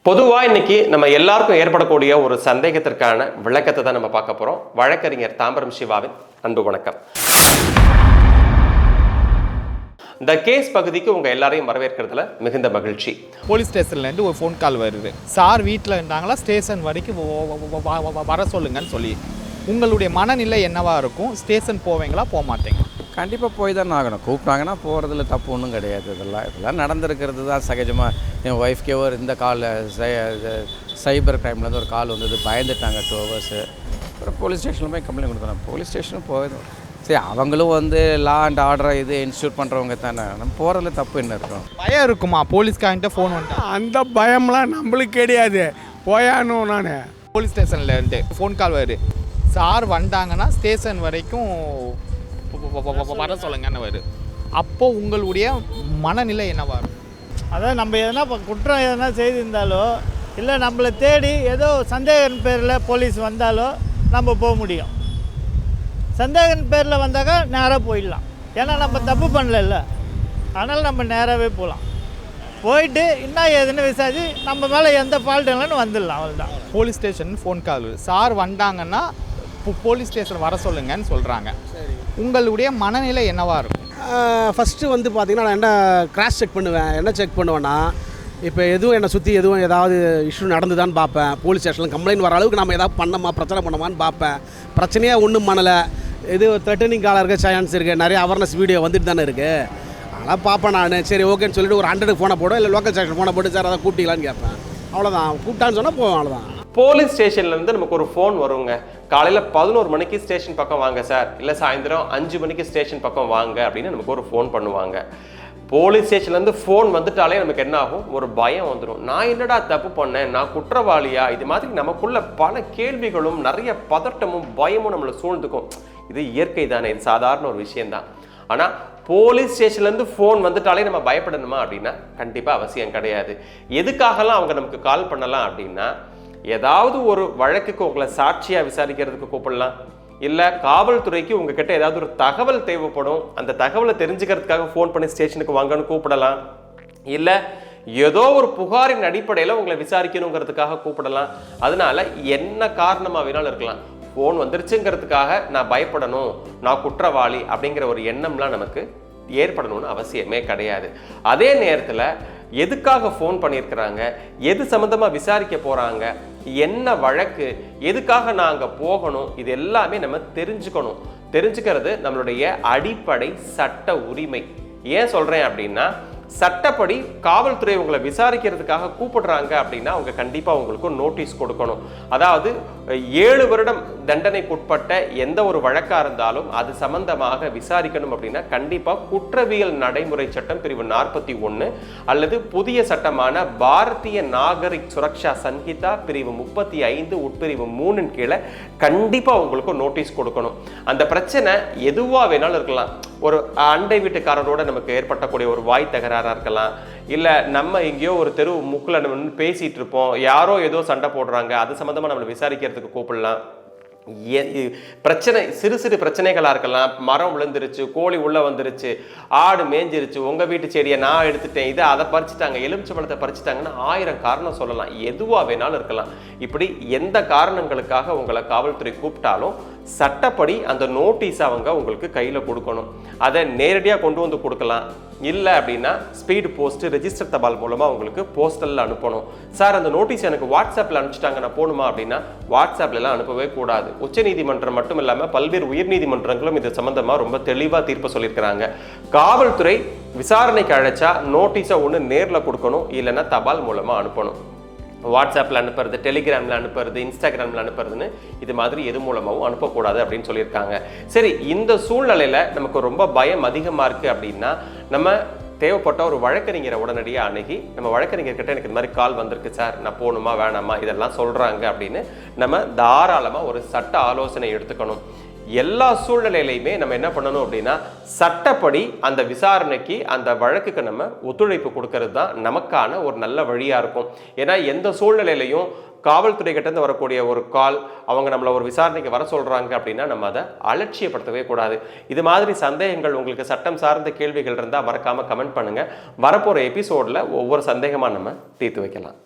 பொதுவாக இன்னைக்கு நம்ம எல்லாருக்கும் ஏற்படக்கூடிய ஒரு சந்தேகத்திற்கான விளக்கத்தை தான் நம்ம பார்க்க போகிறோம். வழக்கறிஞர் தாம்பரம் சிவாவின் அன்பு வணக்கம். இந்த கேஸ் பகுதிக்கு உங்கள் எல்லாரையும் வரவேற்கிறதுல மிகுந்த மகிழ்ச்சி. போலீஸ் ஸ்டேஷன்லேருந்து ஒரு ஃபோன் கால் வருது. சார் வீட்டில் இருந்தாங்களா, ஸ்டேஷன் வரைக்கும் வர சொல்லுங்கன்னு சொல்லி. உங்களுடைய மனநிலை என்னவாக இருக்கும்? ஸ்டேஷன் போவீங்களா, போக மாட்டீங்க? கண்டிப்பாக போய் தான் ஆகணும். கூப்பிட்டாங்கன்னா போகிறதுல தப்பு ஒன்றும் கிடையாது. இதெல்லாம் நடந்திருக்கிறது தான் சகஜமாக. என் ஒய்ஃப்கே ஒரு இந்த கால் சைபர் க்ரைம்லேருந்து ஒரு கால் வந்தது, பயந்துட்டாங்க 2 hours. அப்புறம் போலீஸ் ஸ்டேஷனில் போய் கம்ப்ளைண்ட் கொடுத்தாங்க. போலீஸ் ஸ்டேஷனும் போயிடும். சரி, அவங்களும் லா அண்ட் ஆர்டரை இன்ஸ்டியூட் பண்ணுறவங்க தானே. நம்ம போகிறதுல தப்பு என்ன இருக்கும்? பயம் இருக்குமா போலீஸ்கார்ட்ட ஃபோன் வந்துட்டு? அந்த பயம்லாம் நம்மளுக்கு கிடையாது. போயானும் நான் போலீஸ் ஸ்டேஷன்லேருந்து ஃபோன் கால் வருது. சார் வந்தாங்கன்னா ஸ்டேஷன் வரைக்கும் வர சொல்லுங்கன்னு வருது. அப்போது உங்களுடைய மனநிலை என்னவா இருக்கும்? அதான் நம்ம எதனா குற்றம் எதனா செய்திருந்தாலோ, இல்லை நம்மளை தேடி ஏதோ சந்தேகன் பேரில் போலீஸ் வந்தாலோ நம்ம போக முடியும். சந்தேகன் பேரில் வந்தாக்கா நேராக போயிடலாம். ஏன்னா நம்ம தப்பு பண்ணல, அதனால் நம்ம நேராகவே போகலாம். போயிட்டு என்ன ஏதுன்னு விசாரிச்சு நம்ம மேலே எந்த ஃபால்ட் இல்லைன்னு வந்துடலாம். அவ்வளோதான். Police station phone call sir வந்தாங்கன்னா போலீஸ் ஸ்டேஷன் வர சொல்லுங்கன்னு சொல்கிறாங்க. உங்களுடைய மனநிலை என்னவாக இருக்கும்? ஃபஸ்ட்டு பார்த்திங்கன்னா நான் என்ன கிராஸ் செக் பண்ணுவேன். என்ன செக் பண்ணுவேன்னா, இப்போ எதுவும் என்னை சுற்றி எதுவும் ஏதாவது இஷ்யூ நடந்துதான்னு பார்ப்பேன். போலீஸ் ஸ்டேஷனில் கம்ப்ளைண்ட் வர அளவுக்கு நம்ம ஏதாவது பண்ணோமா, பிரச்சனை பண்ணோமான்னு பார்ப்பேன். பிரச்சனையாக ஒன்றும் பண்ணலை, இது த்ரெட்டனிங் காலாக இருக்க சான்ஸ் இருக்குது, நிறைய அவேர்னஸ் வீடியோ வந்துட்டு தானே இருக்குது. அதனால் பார்ப்பேன் நான். சரி ஓகேன்னு சொல்லிட்டு ஒரு 100 ஃபோனை போடும், இல்லை லோக்கல் ஸ்டேஷன் ஃபோனை போட்டு சார் அதை கூப்பிட்டீங்களான்னு கேட்பேன். அவ்வளோதான். கூப்பிட்டான்னு சொன்னால் போவேன், அவ்வளோதான். போலீஸ் ஸ்டேஷன்லேருந்து நமக்கு ஒரு ஃபோன் வருங்க. காலையில் 11 மணிக்கு ஸ்டேஷன் பக்கம் வாங்க சார், இல்லை சாயந்தரம் 5 மணிக்கு ஸ்டேஷன் பக்கம் வாங்க அப்படின்னு நமக்கு ஒரு ஃபோன் பண்ணுவாங்க. போலீஸ் ஸ்டேஷன்லேருந்து ஃபோன் வந்துட்டாலே நமக்கு என்ன ஆகும்? ஒரு பயம் வந்துடும். நான் என்னடா தப்பு பண்ணேன், நான் குற்றவாளியா? இது மாதிரி நமக்குள்ள பல கேள்விகளும் நிறைய பதட்டமும் பயமும் நம்மளை சூழ்ந்துக்கும். இது இயற்கை தானே, இது சாதாரண ஒரு விஷயம்தான். ஆனால் போலீஸ் ஸ்டேஷன்லேருந்து ஃபோன் வந்துட்டாலே நம்ம பயப்படணுமா அப்படின்னா கண்டிப்பாக அவசியம் கிடையாது. எதுக்காகலாம் அவங்க நமக்கு கால் பண்ணலாம் அப்படின்னா, ஏதாவது ஒரு வழக்குக்கு உங்களை சாட்சியாக விசாரிக்கிறதுக்கு கூப்பிடலாம், இல்லை காவல்துறைக்கு உங்ககிட்ட ஏதாவது ஒரு தகவல் தேவைப்படும், அந்த தகவலை தெரிஞ்சுக்கிறதுக்காக ஃபோன் பண்ணி ஸ்டேஷனுக்கு வாங்கன்னு கூப்பிடலாம், இல்லை ஏதோ ஒரு புகாரின் அடிப்படையில் உங்களை விசாரிக்கணுங்கிறதுக்காக கூப்பிடலாம். அதனால என்ன காரணமாக வேணாலும் இருக்கலாம். ஃபோன் வந்துருச்சுங்கிறதுக்காக நான் பயப்படணும், நான் குற்றவாளி அப்படிங்கிற ஒரு எண்ணம்லாம் நமக்கு ஏற்படணும்னு அவசியமே கிடையாது. அதே நேரத்தில் எதுக்காக ஃபோன் பண்ணியிருக்கிறாங்க, எது சம்மந்தமாக விசாரிக்க போகிறாங்க, என்ன வழக்கு, எதுக்காக நான் அங்கே போகணும், இது எல்லாமே நம்ம தெரிஞ்சுக்கணும். தெரிஞ்சுக்கிறது நம்மளுடைய அடிப்படை சட்ட உரிமை. ஏன் சொல்கிறேன் அப்படின்னா, சட்டப்படி காவல்துறை உங்களை விசாரிக்கிறதுக்காக கூப்பிடுறாங்க அப்படின்னா அவங்க கண்டிப்பாக உங்களுக்கு நோட்டீஸ் கொடுக்கணும். அதாவது 7 வருடம் தண்டனைக்குட்பட்ட எந்த ஒரு வழக்காக இருந்தாலும் அது சம்பந்தமாக விசாரிக்கணும் அப்படின்னா கண்டிப்பாக குற்றவியல் நடைமுறை சட்டம் பிரிவு 41 அல்லது புதிய சட்டமான பாரதிய நாகரிக் சுரக்ஷா சன்ஹிதா பிரிவு 35 உட்பிரிவு 3 கீழே கண்டிப்பாக உங்களுக்கு நோட்டீஸ் கொடுக்கணும். அந்த பிரச்சனை எதுவாக வேணாலும் இருக்கலாம். ஒரு அண்டை வீட்டுக்காரரோட நமக்கு ஏற்பட்டக்கூடிய ஒரு வாய் தகராறாக இருக்கலாம், இல்லை நம்ம எங்கேயோ ஒரு தெரு முக்கில் நம்ம பேசிகிட்டு இருப்போம், யாரோ ஏதோ சண்டை போடுறாங்க, அது சம்மந்தமாக நம்மளை விசாரிக்கிறதுக்கு கூப்பிடலாம். பிரச்சனை சிறு சிறு பிரச்சனைகளாக இருக்கலாம். மரம் விழுந்துருச்சு, கோழி உள்ளே வந்துருச்சு, ஆடு மேஞ்சிருச்சு, உங்கள் வீட்டு செடியை நான் எடுத்துட்டேன், இதை அதை பறிச்சுட்டாங்க, எலுமிச்சம்பழத்தை பறிச்சுட்டாங்கன்னு 1000 காரணம் சொல்லலாம். எதுவாக வேணாலும் இருக்கலாம். இப்படி எந்த காரணங்களுக்காக உங்களை காவல்துறை கூப்பிட்டாலும் சட்டப்படி அந்த நோட்டீஸ் அவங்க உங்களுக்கு கையில் கொடுக்கணும். அதை நேரடியாக கொண்டு வந்து கொடுக்கலாம். இல்லை அப்படின்னா ஸ்பீடு போஸ்ட் ரெஜிஸ்டர் தபால் மூலமாக உங்களுக்கு போஸ்டலில் அனுப்பணும். சார் அந்த நோட்டீஸ் எனக்கு வாட்ஸ்அப்பில் அனுப்பிச்சிட்டாங்க, நான் போகணுமா அப்படின்னா வாட்ஸ்அப்லாம் அனுப்பவே கூடாது. உச்சநீதிமன்றம் மட்டும் இல்லாமல் பல்வேறு உயர்நீதிமன்றங்களும் இது சம்பந்தமாக ரொம்ப தெளிவாக தீர்ப்பு சொல்லியிருக்கிறாங்க. காவல்துறை விசாரணைக்கு அழைச்சா நோட்டீஸை ஒன்று நேரில் கொடுக்கணும், இல்லைன்னா தபால் மூலமாக அனுப்பணும். வாட்ஸ்அப்பில் அனுப்புறது, டெலிகிராமில் அனுப்புறது, இன்ஸ்டாகிராமில் அனுப்புறதுன்னு இது மாதிரி எது மூலமாகவும் அனுப்பக்கூடாது அப்படின்னு சொல்லியிருக்காங்க. சரி, இந்த சூழ்நிலையில் நமக்கு ரொம்ப பயம் அதிகமாக இருக்குது அப்படின்னா நம்ம தேவைப்பட்ட ஒரு வழக்கறிஞரை உடனடியாக அணுகி, நம்ம வழக்கறிஞர்கிட்ட எனக்கு இந்த மாதிரி கால் வந்திருக்கு சார், நான் போகணுமா வேணாமா இதெல்லாம் சொல்கிறாங்க அப்படின்னு நம்ம தாராளமாக ஒரு சட்ட ஆலோசனை எடுத்துக்கணும். எல்லா சூழ்நிலையிலையுமே நம்ம என்ன பண்ணணும் அப்படின்னா, சட்டப்படி அந்த விசாரணைக்கு அந்த வழக்குக்கு நம்ம ஒத்துழைப்பு கொடுக்கறது தான் நமக்கான ஒரு நல்ல வழியாக இருக்கும். ஏன்னா எந்த சூழ்நிலையிலையும் காவல்துறை கிட்டேருந்து வரக்கூடிய ஒரு கால், அவங்க நம்மளை ஒரு விசாரணைக்கு வர சொல்கிறாங்க அப்படின்னா நம்ம அதை அலட்சியப்படுத்தவே கூடாது. இது மாதிரி சந்தேகங்கள் உங்களுக்கு சட்டம் சார்ந்த கேள்விகள் இருந்தால் மறக்காமல் கமெண்ட் பண்ணுங்கள். வரப்போகிற எபிசோடில் ஒவ்வொரு சந்தேகமாக நம்ம தீர்த்து வைக்கலாம்.